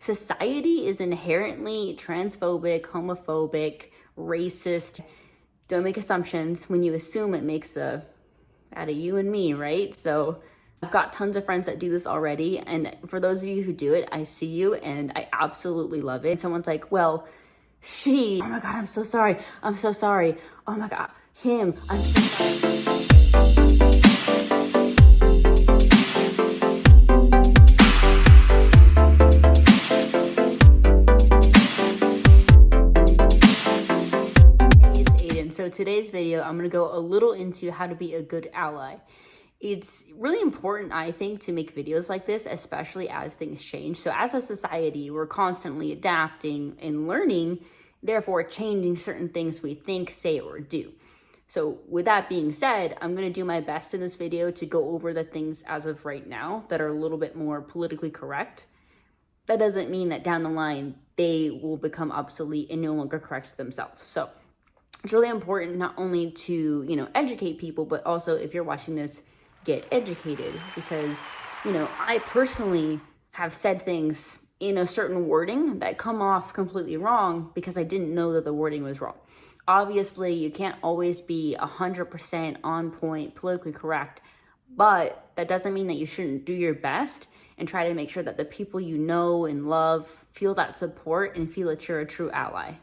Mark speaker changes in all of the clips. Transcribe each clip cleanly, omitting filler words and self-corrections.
Speaker 1: Society is inherently transphobic, homophobic, racist. Don't make assumptions when you assume it makes out of you and me, right? So I've got tons of friends that do this already. And for those of you who do it, I see you and I absolutely love it. And someone's like, well, oh my God, I'm so sorry. I'm so sorry. Oh my God, him, I'm so sorry. So today's video, I'm going to go a little into how to be a good ally. It's really important, I think, to make videos like this, especially as things change. So as a society, we're constantly adapting and learning, therefore changing certain things we think, say, or do. So with that being said, I'm going to do my best in this video to go over the things as of right now that are a little bit more politically correct. That doesn't mean that down the line, they will become obsolete and no longer correct themselves. So it's really important not only to, educate people, but also if you're watching this, get educated, because, I personally have said things in a certain wording that come off completely wrong because I didn't know that the wording was wrong. Obviously, you can't always be 100% on point, politically correct, but that doesn't mean that you shouldn't do your best and try to make sure that the people you know and love feel that support and feel that you're a true ally.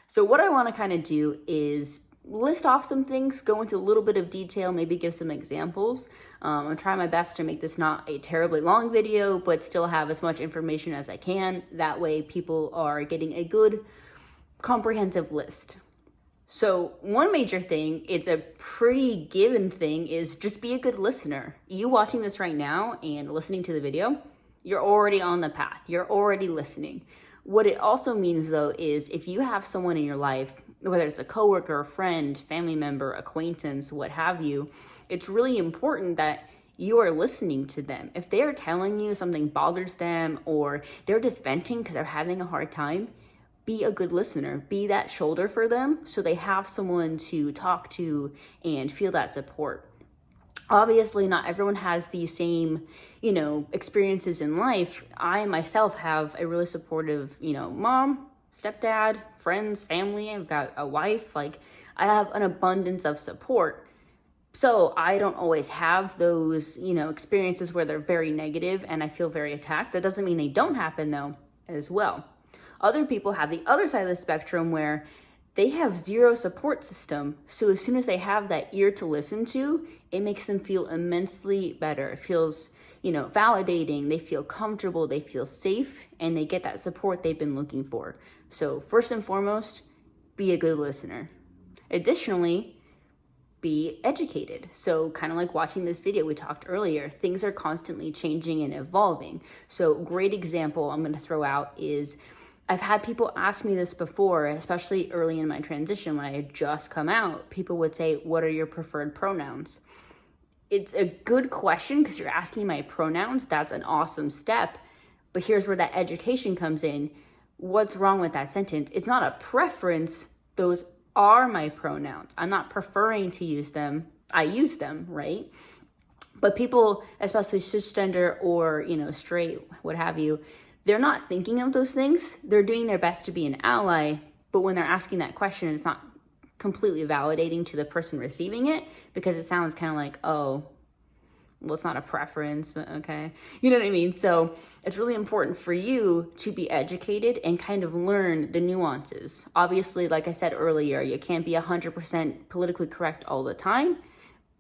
Speaker 1: So what I want to kind of do is list off some things, go into a little bit of detail, maybe give some examples. I'm trying my best to make this not a terribly long video, but still have as much information as I can. That way people are getting a good comprehensive list. So one major thing, it's a pretty given thing, is just be a good listener. You watching this right now and listening to the video, you're already on the path. You're already listening. What it also means, though, is if you have someone in your life, whether it's a coworker, a friend, family member, acquaintance, what have you, it's really important that you are listening to them. If they're telling you something bothers them or they're just venting because they're having a hard time, be a good listener. Be that shoulder for them so they have someone to talk to and feel that support. Obviously, not everyone has the same, experiences in life. I myself have a really supportive, mom, stepdad, friends, family. I've got a wife. I have an abundance of support. So I don't always have those, experiences where they're very negative and I feel very attacked. That doesn't mean they don't happen, though, as well. Other people have the other side of the spectrum where they have zero support system. So as soon as they have that ear to listen to, it makes them feel immensely better. It feels, validating. They feel comfortable, they feel safe, and they get that support they've been looking for. So first and foremost, be a good listener. Additionally, be educated. So kind of like watching this video we talked earlier, things are constantly changing and evolving. So great example I'm going to throw out is I've had people ask me this before, especially early in my transition when I had just come out. People would say, what are your preferred pronouns? It's a good question because you're asking my pronouns. That's an awesome step. But here's where that education comes in. What's wrong with that sentence? It's not a preference. Those are my pronouns. I'm not preferring to use them. I use them, right? But people, especially cisgender or, straight, what have you, they're not thinking of those things. They're doing their best to be an ally, but when they're asking that question, it's not completely validating to the person receiving it because it sounds kind of like, oh, well, it's not a preference, but okay. You know what I mean? So it's really important for you to be educated and kind of learn the nuances. Obviously, like I said earlier, you can't be 100% politically correct all the time,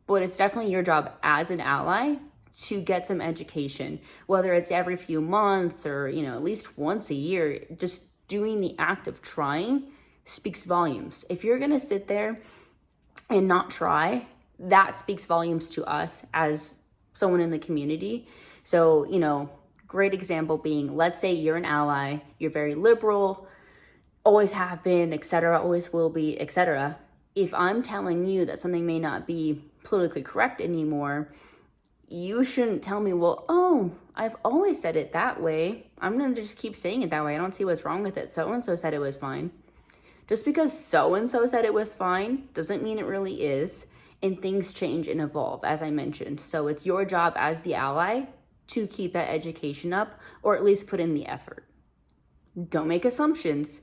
Speaker 1: but it's definitely your job as an ally to get some education, whether it's every few months or, at least once a year. Just doing the act of trying speaks volumes. If you're going to sit there and not try, that speaks volumes to us as someone in the community. So, great example being, let's say you're an ally, you're very liberal, always have been, etc., always will be, etc. If I'm telling you that something may not be politically correct anymore, you shouldn't tell me, well, oh, I've always said it that way. I'm going to just keep saying it that way. I don't see what's wrong with it. So-and-so said it was fine. Just because so-and-so said it was fine doesn't mean it really is. And things change and evolve, as I mentioned. So it's your job as the ally to keep that education up, or at least put in the effort. Don't make assumptions.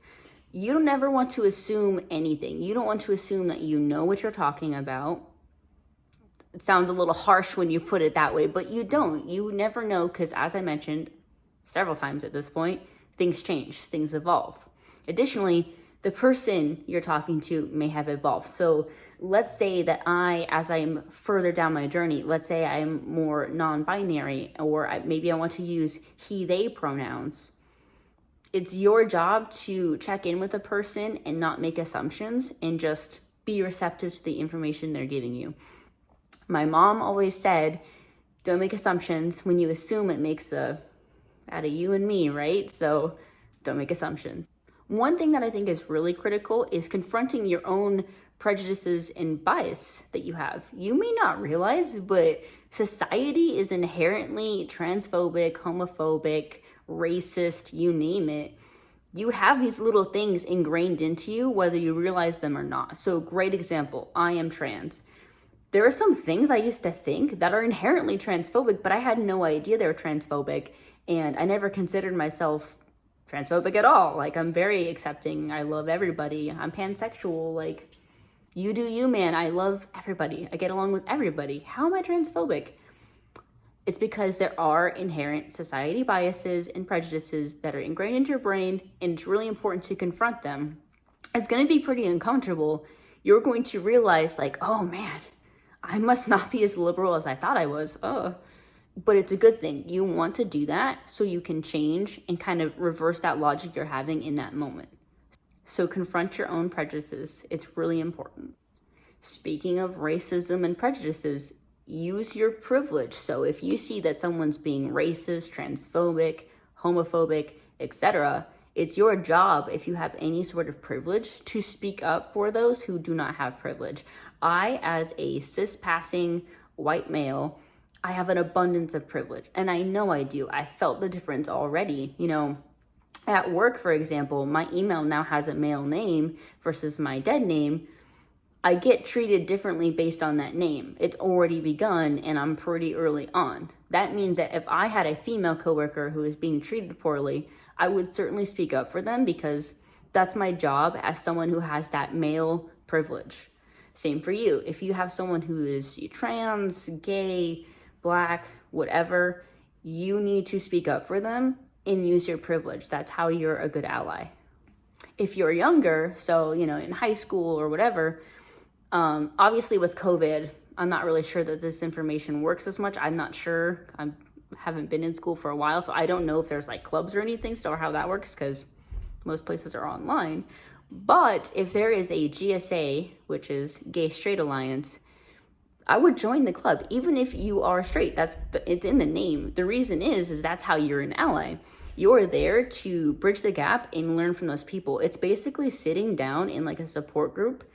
Speaker 1: You don't ever want to assume anything. You don't want to assume that you know what you're talking about. It sounds a little harsh when you put it that way, but you don't. You never know, because as I mentioned several times at this point, things change, things evolve. Additionally, the person you're talking to may have evolved. So let's say that as I'm further down my journey, let's say I'm more non-binary, or maybe I want to use he, they pronouns. It's your job to check in with a person and not make assumptions and just be receptive to the information they're giving you. My mom always said, don't make assumptions. When you assume, it makes out of you and me, right? So don't make assumptions. One thing that I think is really critical is confronting your own prejudices and bias that you have. You may not realize, but society is inherently transphobic, homophobic, racist, you name it. You have these little things ingrained into you, whether you realize them or not. So great example, I am trans. There are some things I used to think that are inherently transphobic, but I had no idea they were transphobic, and I never considered myself transphobic at all. Like, I'm very accepting. I love everybody. I'm pansexual. Like, you do you, man. I love everybody. I get along with everybody. How am I transphobic? It's because there are inherent society biases and prejudices that are ingrained into your brain, and it's really important to confront them. It's going to be pretty uncomfortable. You're going to realize, like, oh man, I must not be as liberal as I thought I was. But it's a good thing. You want to do that so you can change and kind of reverse that logic you're having in that moment. So confront your own prejudices. It's really important. Speaking of racism and prejudices, use your privilege. So if you see that someone's being racist, transphobic, homophobic, etc., it's your job, if you have any sort of privilege, to speak up for those who do not have privilege. I, as a cis-passing white male, I have an abundance of privilege, and I know I do. I felt the difference already. You know, at work, for example, my email now has a male name versus my dead name. I get treated differently based on that name. It's already begun, and I'm pretty early on. That means that if I had a female coworker who is being treated poorly, I would certainly speak up for them, because that's my job as someone who has that male privilege. Same for you. If you have someone who is trans, gay, black, whatever, you need to speak up for them and use your privilege. That's how you're a good ally. If you're younger, so, you know, in high school or whatever, obviously with COVID, I'm not really sure that this information works as much. I'm not sure. I haven't been in school for a while, so I don't know if there's like clubs or anything still, or how that works, because most places are online. But if there is a GSA, which is Gay Straight Alliance, I would join the club, even if you are straight. It's in the name. The reason is that's how you're an ally. You're there to bridge the gap and learn from those people. It's basically sitting down in like a support group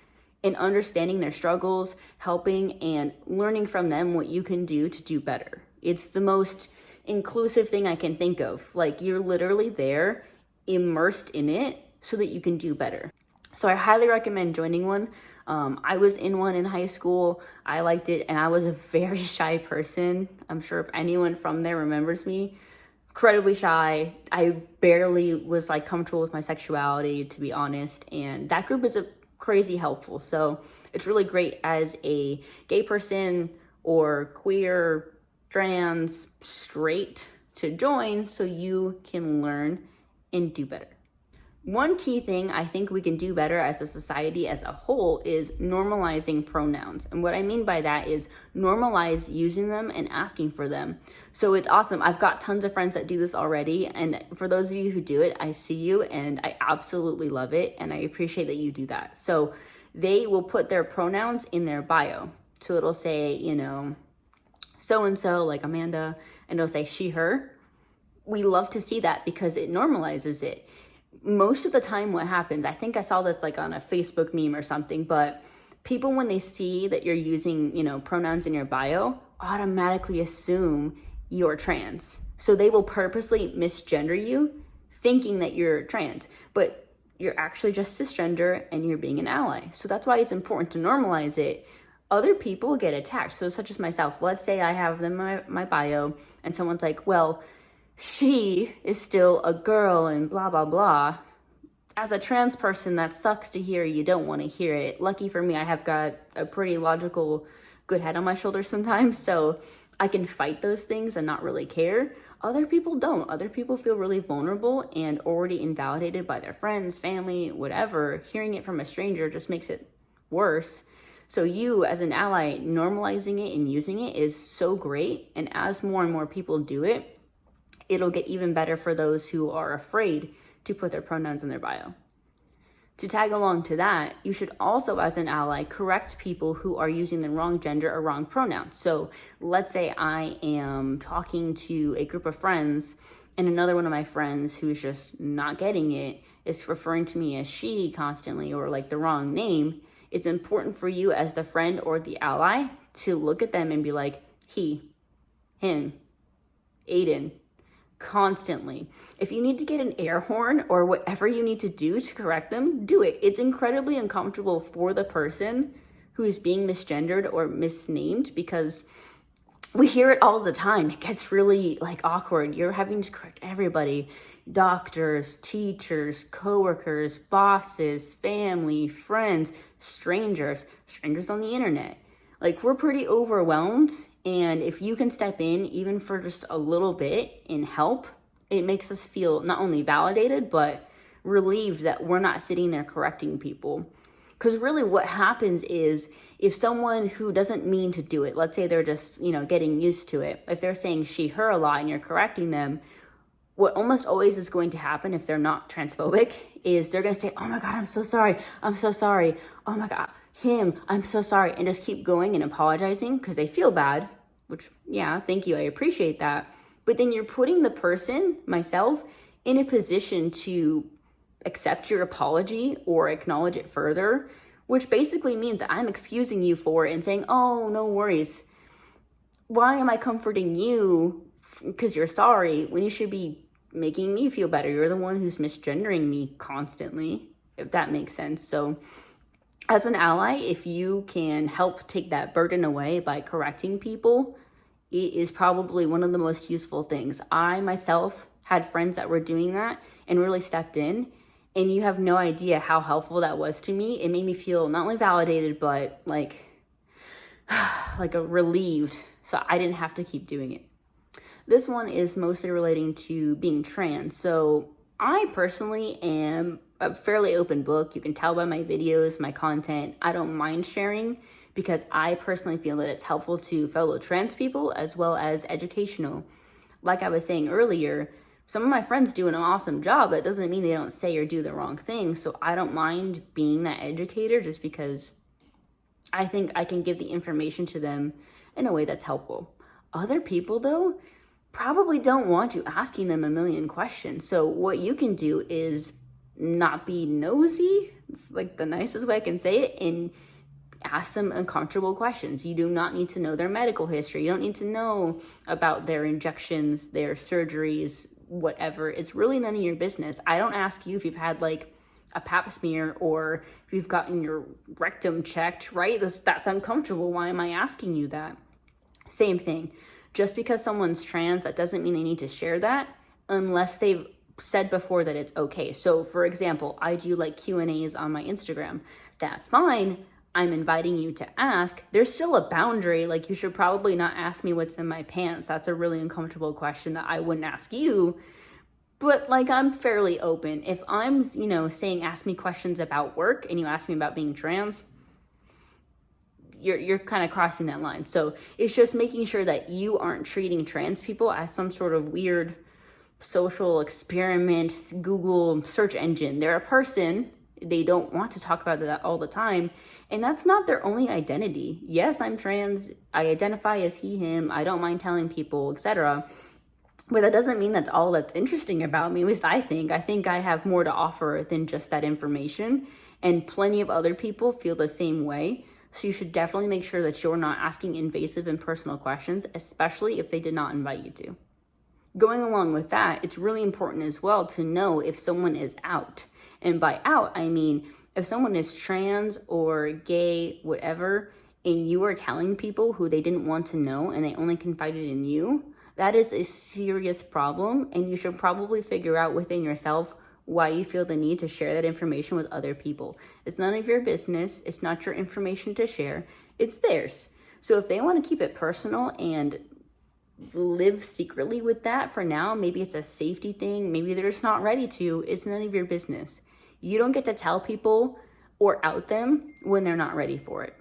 Speaker 1: and understanding their struggles, helping and learning from them what you can do to do better. It's the most inclusive thing I can think of. Like, you're literally there, immersed in it, so that you can do better. So I highly recommend joining one. I was in one in high school. I liked it, and I was a very shy person. I'm sure if anyone from there remembers me, incredibly shy. I barely was like comfortable with my sexuality, to be honest. And that group is crazy helpful. So it's really great as a gay person or queer, trans, straight to join, so you can learn and do better. One key thing I think we can do better as a society as a whole is normalizing pronouns. And what I mean by that is normalize using them and asking for them. So it's awesome. I've got tons of friends that do this already. And for those of you who do it, I see you and I absolutely love it. And I appreciate that you do that. So they will put their pronouns in their bio. So it'll say, you know, so-and-so, like Amanda, and it'll say she, her. We love to see that because it normalizes it. Most of the time what happens, I think I saw this like on a Facebook meme or something, but people, when they see that you're using, you know, pronouns in your bio, automatically assume you're trans. So they will purposely misgender you, thinking that you're trans, but you're actually just cisgender and you're being an ally. So that's why it's important to normalize it. Other people get attacked. So such as myself, let's say I have them in my bio and someone's like, well, she is still a girl and blah, blah, blah. As a trans person, that sucks to hear. You don't want to hear it. Lucky for me, I have got a pretty logical, good head on my shoulders sometimes, so I can fight those things and not really care. Other people don't. Other people feel really vulnerable and already invalidated by their friends, family, whatever. Hearing it from a stranger just makes it worse. So you, as an ally, normalizing it and using it is so great. And as more and more people do it, it'll get even better for those who are afraid to put their pronouns in their bio. To tag along to that, you should also, as an ally, correct people who are using the wrong gender or wrong pronouns. So let's say I am talking to a group of friends and another one of my friends who's just not getting it is referring to me as she constantly or like the wrong name. It's important for you as the friend or the ally to look at them and be like, he, him, Aiden, constantly. If you need to get an air horn or whatever you need to do to correct them, do it. It's incredibly uncomfortable for the person who is being misgendered or misnamed because we hear it all the time. It gets really like awkward. You're having to correct everybody. Doctors, teachers, coworkers, bosses, family, friends, strangers on the internet. Like, we're pretty overwhelmed, and if you can step in even for just a little bit and help, it makes us feel not only validated but relieved that we're not sitting there correcting people. Because really what happens is if someone who doesn't mean to do it, let's say they're just, getting used to it, if they're saying she, her a lot and you're correcting them, what almost always is going to happen if they're not transphobic is they're going to say, oh my God, I'm so sorry. I'm so sorry. Oh my God, him, I'm so sorry. And just keep going and apologizing because they feel bad, which, yeah, thank you. I appreciate that. But then you're putting the person, myself, in a position to accept your apology or acknowledge it further, which basically means that I'm excusing you for it and saying, oh, no worries. Why am I comforting you because you're sorry when you should be making me feel better? You're the one who's misgendering me constantly, if that makes sense. So as an ally, if you can help take that burden away by correcting people, it is probably one of the most useful things. I myself had friends that were doing that and really stepped in, and you have no idea how helpful that was to me. It made me feel not only validated, but like a relieved, so I didn't have to keep doing it. This one is mostly relating to being trans. So I personally am a fairly open book. You can tell by my videos, my content. I don't mind sharing because I personally feel that it's helpful to fellow trans people as well as educational. Like I was saying earlier, some of my friends do an awesome job. That doesn't mean they don't say or do the wrong thing. So I don't mind being that educator just because I think I can give the information to them in a way that's helpful. Other people, though, probably don't want you asking them a million questions. So what you can do is not be nosy. It's like the nicest way I can say it, and ask them uncomfortable questions. You do not need to know their medical history. You don't need to know about their injections, their surgeries, whatever. It's really none of your business. I don't ask you if you've had like a pap smear or if you've gotten your rectum checked, right? That's uncomfortable. Why am I asking you that? Same thing. Just because someone's trans, that doesn't mean they need to share that unless they've said before that it's okay. So for example, I do like Q&As on my Instagram. That's fine. I'm inviting you to ask. There's still a boundary. Like, you should probably not ask me what's in my pants. That's a really uncomfortable question that I wouldn't ask you. But like, I'm fairly open. If I'm, saying ask me questions about work and you ask me about being trans, you're kind of crossing that line. So it's just making sure that you aren't treating trans people as some sort of weird social experiment, Google search engine. They're a person. They don't want to talk about that all the time. And that's not their only identity. Yes, I'm trans. I identify as he, him. I don't mind telling people, etc. But that doesn't mean that's all that's interesting about me. At least I think. I think I have more to offer than just that information. And plenty of other people feel the same way. So you should definitely make sure that you're not asking invasive and personal questions, especially if they did not invite you to. Going along with that, it's really important as well to know if someone is out. And by out, I mean, if someone is trans or gay, whatever, and you are telling people who they didn't want to know and they only confided in you, That is a serious problem, and you should probably figure out within yourself why you feel the need to share that information with other people. It's none of your business. It's not your information to share. It's theirs. So if they want to keep it personal and live secretly with that for now, maybe it's a safety thing, maybe they're just not ready to, it's none of your business. You don't get to tell people or out them when they're not ready for it.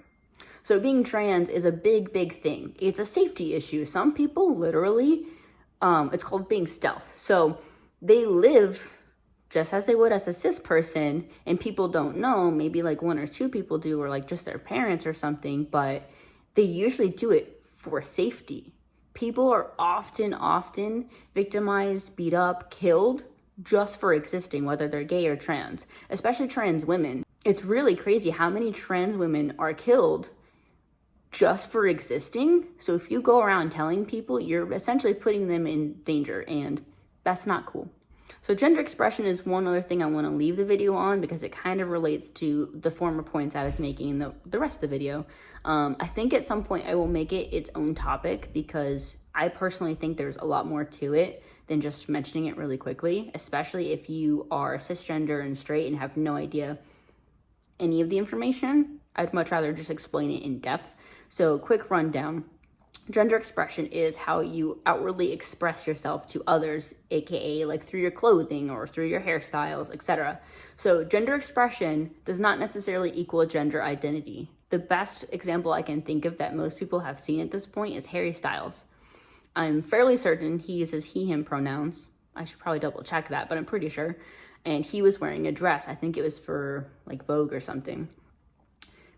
Speaker 1: So being trans is a big, big thing. It's a safety issue. Some people literally, it's called being stealth. So they live just as they would as a cis person, and people don't know, maybe like one or two people do, or like just their parents or something, but they usually do it for safety. People are often victimized, beat up, killed just for existing, whether they're gay or trans, especially trans women. It's really crazy how many trans women are killed just for existing. So if you go around telling people, you're essentially putting them in danger, and that's not cool. So gender expression is one other thing I want to leave the video on, because it kind of relates to the former points I was making in the rest of the video. I think at some point I will make it its own topic, because I personally think there's a lot more to it than just mentioning it really quickly, especially if you are cisgender and straight and have no idea any of the information. I'd much rather just explain it in depth. So quick rundown. Gender expression is how you outwardly express yourself to others, aka like through your clothing or through your hairstyles, etc. So gender expression does not necessarily equal gender identity. The best example I can think of that most people have seen at this point is Harry Styles. I'm fairly certain he uses he, him pronouns. I should probably double check that, but I'm pretty sure. And he was wearing a dress. I think it was for like Vogue or something.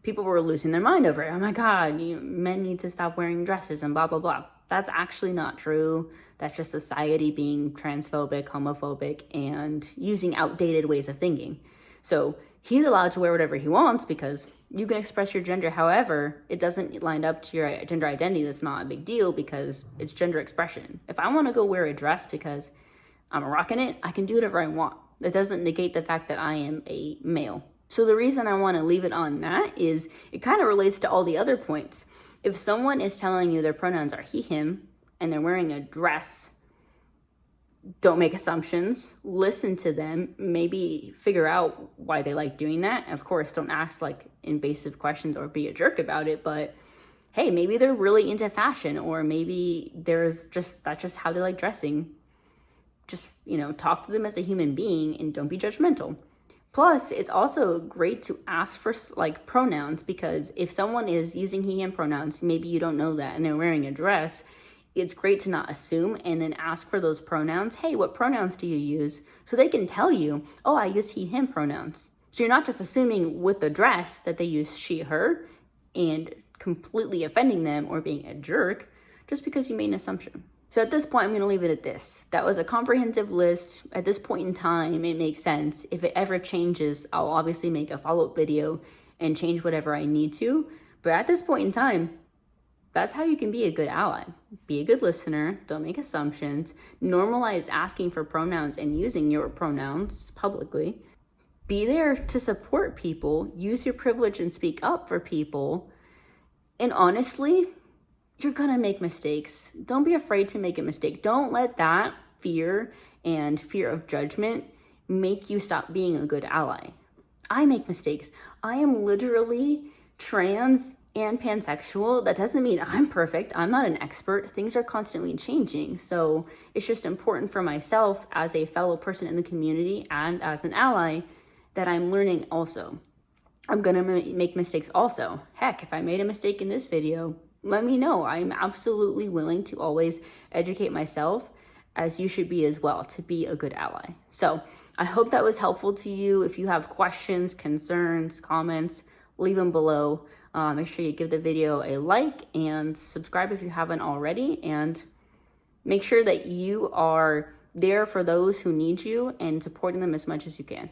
Speaker 1: People were losing their mind over it. Oh my God, men need to stop wearing dresses and blah, blah, blah. That's actually not true. That's just society being transphobic, homophobic, and using outdated ways of thinking. So he's allowed to wear whatever he wants, because you can express your gender however it doesn't line up to your gender identity. That's not a big deal, because it's gender expression. If I want to go wear a dress because I'm rocking it, I can do whatever I want. That doesn't negate the fact that I am a male. So the reason I want to leave it on that is it kind of relates to all the other points. If someone is telling you their pronouns are he, him, and they're wearing a dress, don't make assumptions. Listen to them. Maybe figure out why they like doing that. Of course, don't ask like invasive questions or be a jerk about it, but hey, maybe they're really into fashion, or maybe that's just how they like dressing. Just, talk to them as a human being and don't be judgmental. Plus, it's also great to ask for like pronouns, because if someone is using he, him pronouns, maybe you don't know that, and they're wearing a dress, it's great to not assume and then ask for those pronouns. Hey, what pronouns do you use? So they can tell you, oh, I use he, him pronouns. So you're not just assuming with the dress that they use she, her, and completely offending them or being a jerk just because you made an assumption. So at this point, I'm going to leave it at this. That was a comprehensive list. At this point in time, it makes sense. If it ever changes, I'll obviously make a follow-up video and change whatever I need to. But at this point in time, that's how you can be a good ally. Be a good listener. Don't make assumptions. Normalize asking for pronouns and using your pronouns publicly. Be there to support people. Use your privilege and speak up for people. And honestly, you're gonna make mistakes. Don't be afraid to make a mistake. Don't let that fear and fear of judgment make you stop being a good ally. I make mistakes. I am literally trans and pansexual. That doesn't mean I'm perfect. I'm not an expert. Things are constantly changing. So it's just important for myself as a fellow person in the community and as an ally that I'm learning also. I'm gonna make mistakes also. Heck, if I made a mistake in this video, let me know. I'm absolutely willing to always educate myself, as you should be as well, to be a good ally. So I hope that was helpful to you. If you have questions, concerns, comments, leave them below. Make sure you give the video a like and subscribe if you haven't already, and make sure that you are there for those who need you and supporting them as much as you can.